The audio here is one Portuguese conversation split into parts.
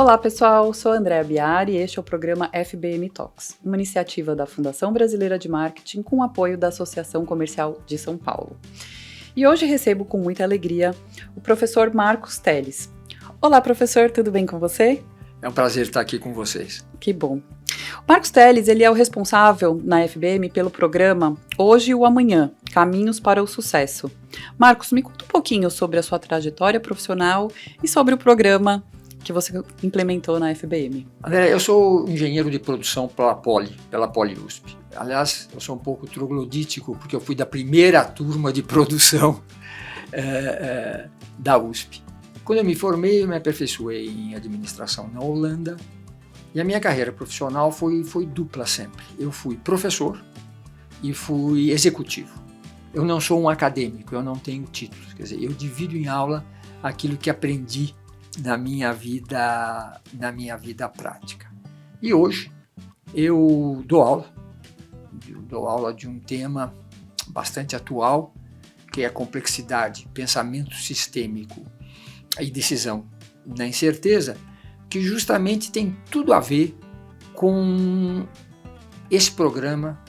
Olá pessoal, sou a Andréa Biari e este é o programa FBM Talks, uma iniciativa da Fundação Brasileira de Marketing com apoio da Associação Comercial de São Paulo. E hoje recebo com muita alegria o professor Marcos Telles. Olá professor, tudo bem com você? É um prazer estar aqui com vocês. Que bom. O Marcos Telles, ele é o responsável na FBM pelo programa Hoje e o Amanhã, Caminhos para o Sucesso. Marcos, me conta um pouquinho sobre a sua trajetória profissional e sobre o programa que você implementou na FBM. André, eu sou engenheiro de produção pela Poli USP. Aliás, eu sou um pouco troglodítico, porque eu fui da primeira turma de produção da USP. Quando eu me formei, eu me aperfeiçoei em administração na Holanda, e a minha carreira profissional foi dupla sempre. Eu fui professor e fui executivo. Eu não sou um acadêmico, eu não tenho títulos, quer dizer, eu divido em aula aquilo que aprendi na minha vida prática. E hoje eu dou aula de um tema bastante atual, que é a complexidade, pensamento sistêmico e decisão na incerteza, que justamente tem tudo a ver com esse programa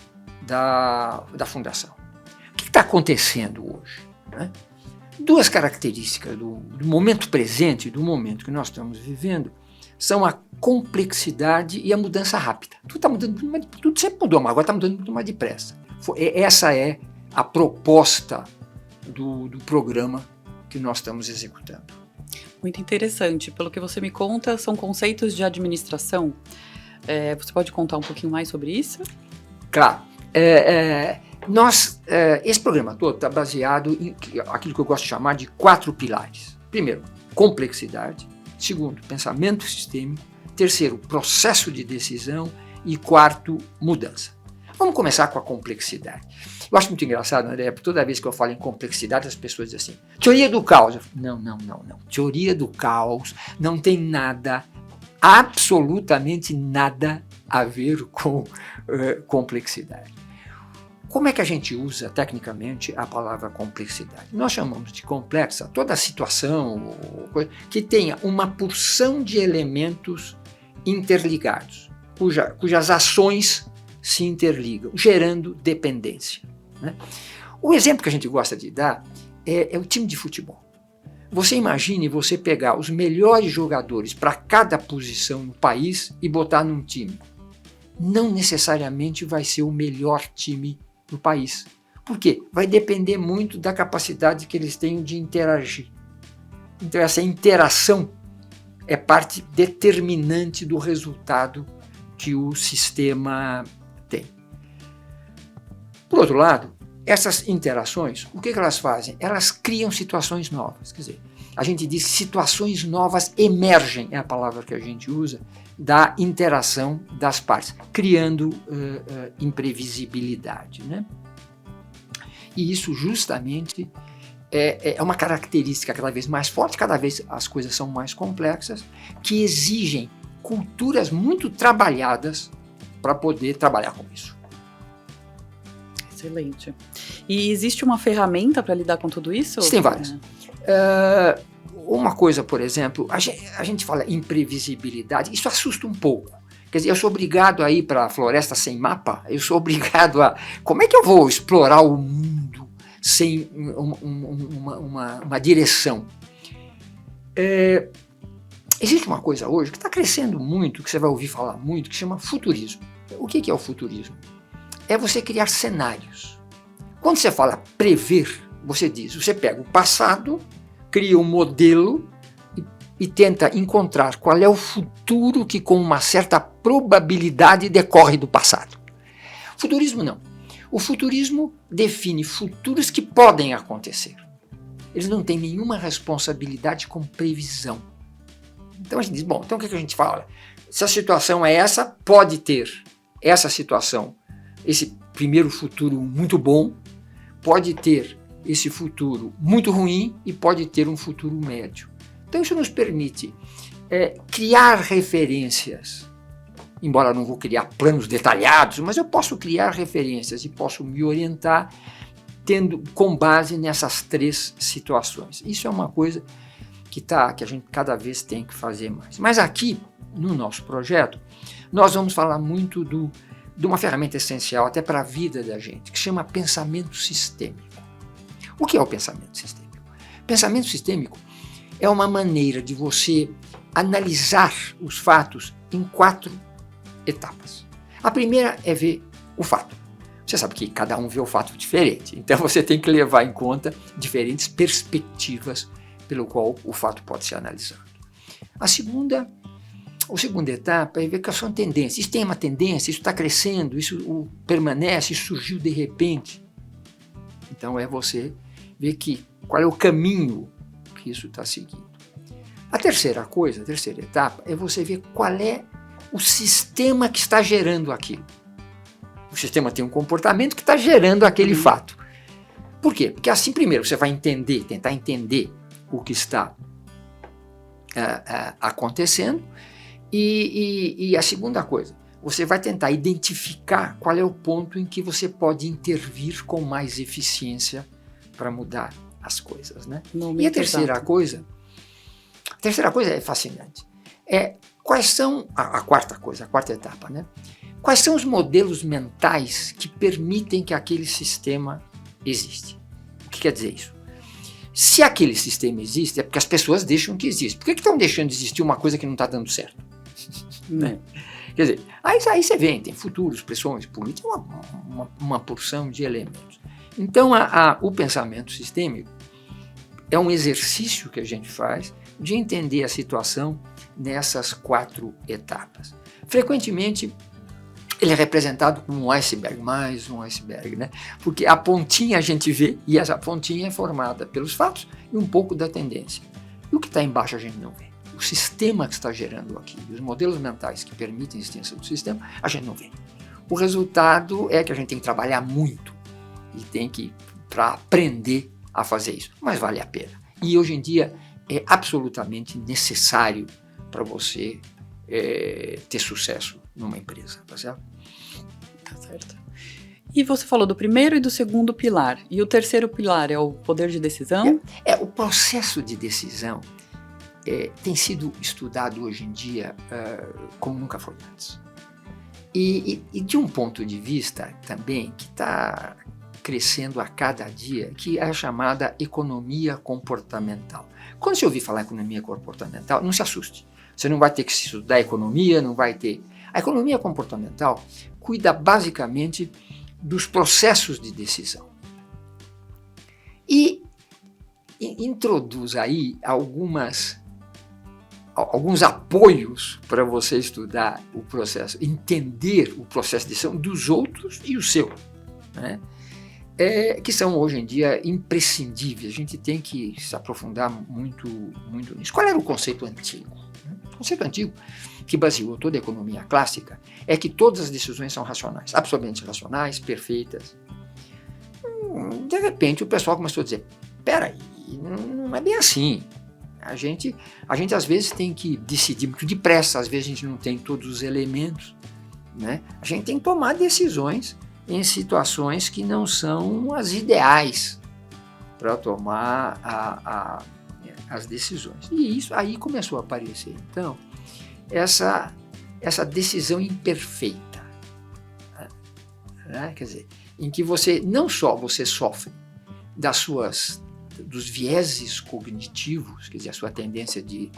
da Fundação. O que está acontecendo hoje, né? Duas características do momento presente, do momento que nós estamos vivendo, são a complexidade e a mudança rápida. Tudo está mudando, tudo sempre mudou, mas agora está mudando muito mais depressa. Essa é a proposta do programa que nós estamos executando. Muito interessante. Pelo que você me conta, são conceitos de administração. Você pode contar um pouquinho mais sobre isso? Claro. Esse programa todo está baseado em aquilo que eu gosto de chamar de 4 pilares. Primeiro, complexidade. Segundo, pensamento sistêmico. Terceiro, processo de decisão. E quarto, mudança. Vamos começar com a complexidade. Eu acho muito engraçado, André, porque toda vez que eu falo em complexidade, as pessoas dizem assim, teoria do caos. Não. Teoria do caos não tem nada, absolutamente nada a ver com complexidade. Como é que a gente usa tecnicamente a palavra complexidade? Nós chamamos de complexa toda a situação que tenha uma porção de elementos interligados, cujas ações se interligam, gerando dependência, né? O exemplo que a gente gosta de dar é o time de futebol. Você imagine você pegar os melhores jogadores para cada posição no país e botar num time. Não necessariamente vai ser o melhor time do país. Por quê? Vai depender muito da capacidade que eles tenham de interagir. Então essa interação é parte determinante do resultado que o sistema tem. Por outro lado, essas interações, o que elas fazem? Elas criam situações novas. Quer dizer, a gente diz que situações novas emergem, é a palavra que a gente usa, da interação das partes, criando imprevisibilidade, né? E isso justamente é uma característica cada vez mais forte, cada vez as coisas são mais complexas, que exigem culturas muito trabalhadas para poder trabalhar com isso. Excelente. E existe uma ferramenta para lidar com tudo isso? Tem várias. Uma coisa, por exemplo, a gente fala imprevisibilidade, isso assusta um pouco. Quer dizer, eu sou obrigado a ir para a floresta sem mapa, eu sou obrigado a... Como é que eu vou explorar o mundo sem uma direção? Existe uma coisa hoje que está crescendo muito, que você vai ouvir falar muito, que chama futurismo. O que é o futurismo? É você criar cenários. Quando você fala prever, você pega o passado, cria um modelo e tenta encontrar qual é o futuro que com uma certa probabilidade decorre do passado. Futurismo não. O futurismo define futuros que podem acontecer. Eles não têm nenhuma responsabilidade com previsão. Então a gente diz, então o que a gente fala? Se a situação é essa, pode ter essa situação, esse primeiro futuro muito bom, pode ter esse futuro muito ruim e pode ter um futuro médio. Então isso nos permite criar referências, embora eu não vou criar planos detalhados, mas eu posso criar referências e posso me orientar com base nessas 3 situações. Isso é uma coisa que a gente cada vez tem que fazer mais. Mas aqui, no nosso projeto, nós vamos falar muito de uma ferramenta essencial até para a vida da gente, que chama pensamento sistêmico. O que é o pensamento sistêmico? Pensamento sistêmico é uma maneira de você analisar os fatos em 4 etapas. A primeira é ver o fato. Você sabe que cada um vê o fato diferente, então você tem que levar em conta diferentes perspectivas pelo qual o fato pode ser analisado. A segunda etapa é ver quais são as tendências. Isso tem uma tendência, isso está crescendo, isso permanece, isso surgiu de repente. Então é você ver qual é o caminho que isso está seguindo. A terceira etapa, é você ver qual é o sistema que está gerando aquilo. O sistema tem um comportamento que está gerando aquele fato. Por quê? Porque assim, primeiro, você vai tentar entender o que está acontecendo, e a segunda coisa, você vai tentar identificar qual é o ponto em que você pode intervir com mais eficiência para mudar as coisas, né? E a terceira coisa é fascinante. Quais são a quarta etapa, né? Quais são os modelos mentais que permitem que aquele sistema existe? O que quer dizer isso? Se aquele sistema existe, é porque as pessoas deixam que existe. Por que estão deixando de existir uma coisa que não está dando certo? Né? Quer dizer, aí você vê, tem futuros, pressões políticas, uma porção de elementos. Então, o pensamento sistêmico é um exercício que a gente faz de entender a situação nessas 4 etapas. Frequentemente, ele é representado como um iceberg, mais um iceberg, né? Porque a pontinha a gente vê, e essa pontinha é formada pelos fatos e um pouco da tendência. E o que está embaixo a gente não vê. O sistema que está gerando aqui, os modelos mentais que permitem a existência do sistema, a gente não vê. O resultado é que a gente tem que trabalhar muito e tem que para aprender a fazer isso, mas vale a pena. E hoje em dia é absolutamente necessário para você ter sucesso numa empresa, tá certo? Tá certo. E você falou do primeiro e do segundo pilar. E o terceiro pilar é o poder de decisão? O processo de decisão tem sido estudado hoje em dia como nunca foi antes. E de um ponto de vista também que está crescendo a cada dia, que é a chamada economia comportamental. Quando você ouvir falar em economia comportamental, não se assuste. Você não vai ter que estudar economia, não vai ter... A economia comportamental cuida basicamente dos processos de decisão. E introduz aí alguns apoios para você estudar o processo, entender o processo de decisão dos outros e o seu, né? Que são hoje em dia imprescindíveis. A gente tem que se aprofundar muito nisso. Qual era o conceito antigo? O conceito antigo, que baseou toda a economia clássica, é que todas as decisões são racionais, absolutamente racionais, perfeitas. De repente o pessoal começou a dizer, peraí, não é bem assim. A gente às vezes tem que decidir muito depressa, às vezes a gente não tem todos os elementos, né? A gente tem que tomar decisões em situações que não são as ideais para tomar as decisões. E isso aí começou a aparecer, então, essa decisão imperfeita, né? Quer dizer, em que você não só você sofre dos vieses cognitivos, quer dizer, a sua tendência de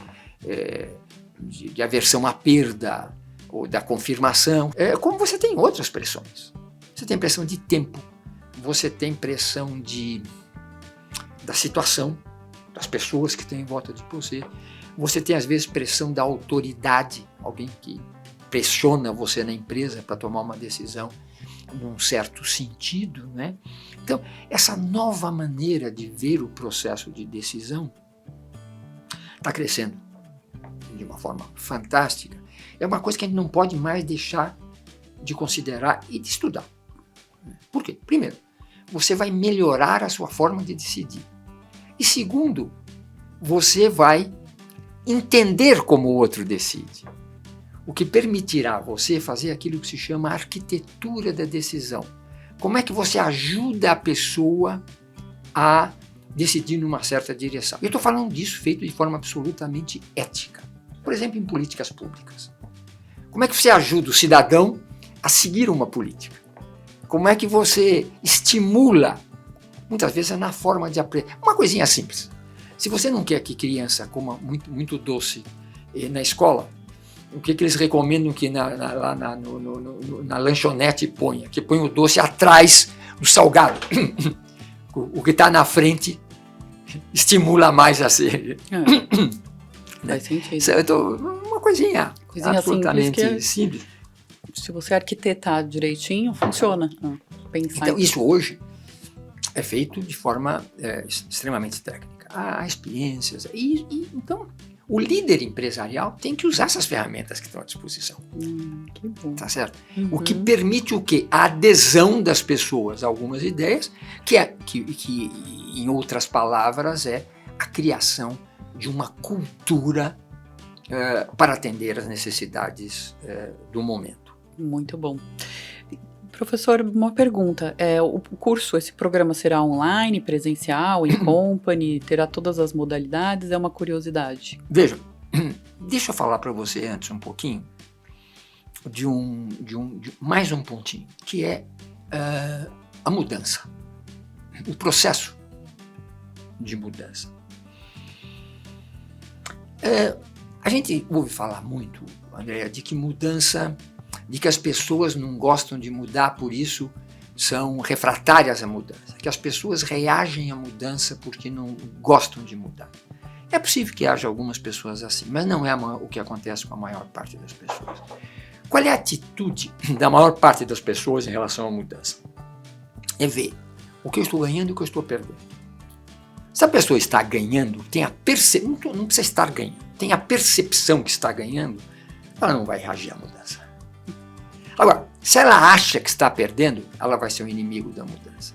aversão à perda ou da confirmação, como você tem outras pressões. Você tem pressão de tempo, você tem pressão da situação, das pessoas que estão em volta de você. Você tem, às vezes, pressão da autoridade, alguém que pressiona você na empresa para tomar uma decisão num certo sentido, né? Então, essa nova maneira de ver o processo de decisão está crescendo de uma forma fantástica. É uma coisa que a gente não pode mais deixar de considerar e de estudar. Por quê? Primeiro, você vai melhorar a sua forma de decidir. E segundo, você vai entender como o outro decide. O que permitirá você fazer aquilo que se chama arquitetura da decisão. Como é que você ajuda a pessoa a decidir numa certa direção. Eu estou falando disso feito de forma absolutamente ética. Por exemplo, em políticas públicas. Como é que você ajuda o cidadão a seguir uma política? Como é que você estimula? Muitas vezes é na forma de aprender. Uma coisinha simples. Se você não quer que criança coma muito doce na escola, o que eles recomendam que lá na lanchonete ponha? Que põe o doce atrás do salgado. O que está na frente estimula mais a ser. Faz sentido. Uma coisinha absolutamente simples. Se você arquitetar direitinho, funciona. Pensar então, isso hoje é feito de forma extremamente técnica. Há experiências. Então, o líder empresarial tem que usar essas ferramentas que estão à disposição. Que bom. Tá certo? O que permite o quê? A adesão das pessoas a algumas ideias, que em outras palavras, é a criação de uma cultura para atender às necessidades do momento. Muito bom. Professor, uma pergunta. O curso, esse programa será online, presencial, em company? Terá todas as modalidades? É uma curiosidade. Veja, deixa eu falar para você antes um pouquinho de mais um pontinho, que é a mudança. O processo de mudança. A gente ouve falar muito, Andréa, de que mudança, de que as pessoas não gostam de mudar, por isso são refratárias à mudança, que as pessoas reagem à mudança porque não gostam de mudar. É possível que haja algumas pessoas assim, mas não é o que acontece com a maior parte das pessoas. Qual é a atitude da maior parte das pessoas em relação à mudança? É ver o que eu estou ganhando e o que eu estou perdendo. Se a pessoa está ganhando, não precisa estar ganhando, tem a percepção que está ganhando, ela não vai reagir à mudança. Agora, se ela acha que está perdendo, ela vai ser o inimigo da mudança.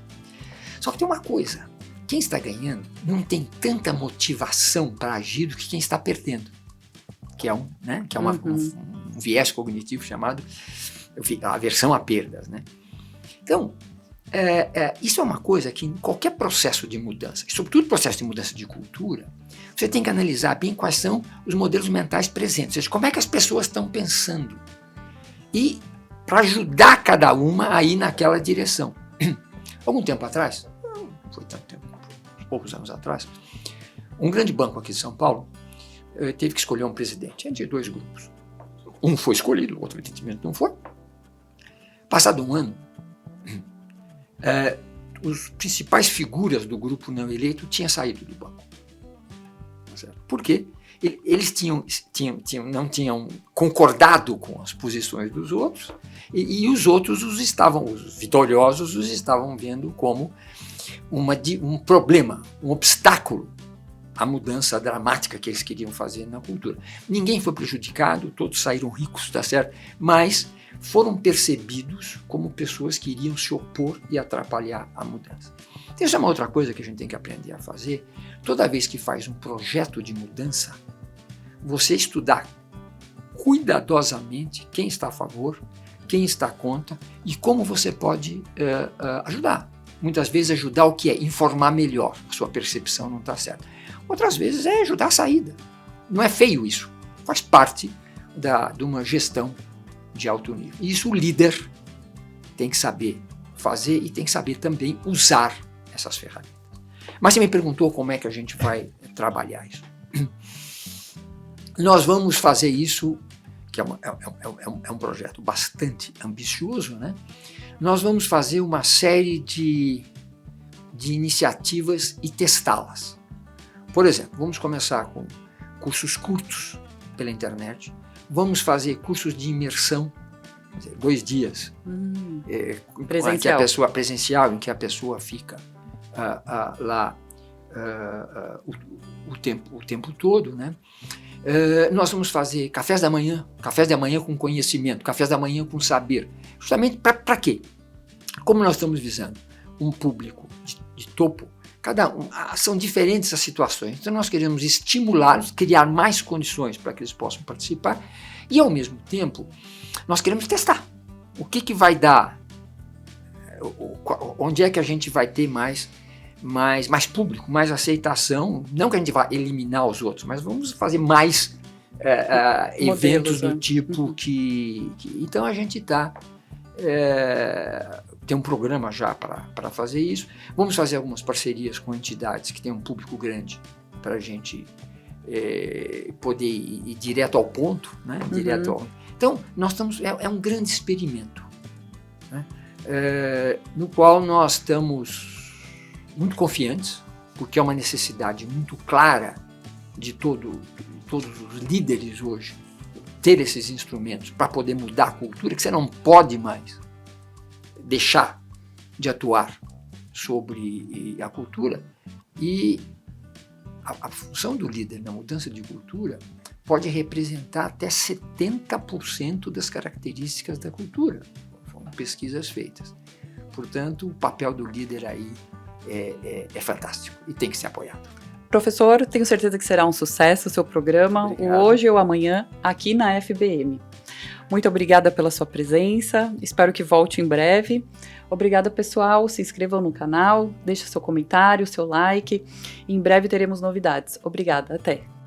Só que tem uma coisa, quem está ganhando não tem tanta motivação para agir do que quem está perdendo, que é um viés cognitivo chamado aversão a perdas, né? Então, isso é uma coisa que em qualquer processo de mudança, e sobretudo processo de mudança de cultura, você tem que analisar bem quais são os modelos mentais presentes, ou seja, como é que as pessoas estão pensando. E para ajudar cada uma a ir naquela direção. Algum tempo atrás, não foi tanto tempo, poucos anos atrás, um grande banco aqui de São Paulo teve que escolher um presidente entre dois grupos. Um foi escolhido, o outro evidentemente não foi. Passado um ano, os principais figuras do grupo não eleito tinham saído do banco. Por quê? Eles não tinham concordado com as posições dos outros e os outros, os vitoriosos, os estavam vendo como um problema, um obstáculo à mudança dramática que eles queriam fazer na cultura. Ninguém foi prejudicado, todos saíram ricos, tá certo? Mas foram percebidos como pessoas que iriam se opor e atrapalhar a mudança. Tem uma outra coisa que a gente tem que aprender a fazer. Toda vez que faz um projeto de mudança, você estudar cuidadosamente quem está a favor, quem está contra e como você pode ajudar. Muitas vezes ajudar o que é? Informar melhor. A sua percepção não está certa. Outras vezes é ajudar a saída. Não é feio isso. Faz parte de uma gestão de alto nível. E isso o líder tem que saber fazer e tem que saber também usar essas ferramentas. Mas você me perguntou como é que a gente vai trabalhar isso. Nós vamos fazer isso, que é um projeto bastante ambicioso, né? Nós vamos fazer uma série de iniciativas e testá-las. Por exemplo, vamos começar com cursos curtos pela internet, vamos fazer cursos de imersão, 2 dias, presencial, em que a pessoa fica lá o tempo todo, né? Nós vamos fazer cafés da manhã com conhecimento, cafés da manhã com saber. Justamente para quê? Como nós estamos visando um público de topo, são diferentes as situações. Então nós queremos estimulá-los, criar mais condições para que eles possam participar e, ao mesmo tempo, nós queremos testar. O que vai dar? Onde é que a gente vai ter mais mais público, mais aceitação. Não que a gente vá eliminar os outros, mas vamos fazer mais eventos do tipo que... Então a gente tem um programa já para fazer isso. Vamos fazer algumas parcerias com entidades que têm um público grande para a gente poder ir direto ao ponto, né? Então, nós estamos... É um grande experimento, né? No qual nós estamos muito confiantes, porque é uma necessidade muito clara de todos os líderes hoje ter esses instrumentos para poder mudar a cultura, que você não pode mais deixar de atuar sobre a cultura. E a função do líder na mudança de cultura pode representar até 70% das características da cultura. Foram pesquisas feitas. Portanto, o papel do líder aí é fantástico e tem que ser apoiado. Professor, tenho certeza que será um sucesso o seu programa, Obrigado. o Hoje ou Amanhã, aqui na FBM. Muito obrigada pela sua presença, espero que volte em breve. Obrigada, pessoal, se inscrevam no canal, deixe seu comentário, seu like. Em breve teremos novidades. Obrigada, até!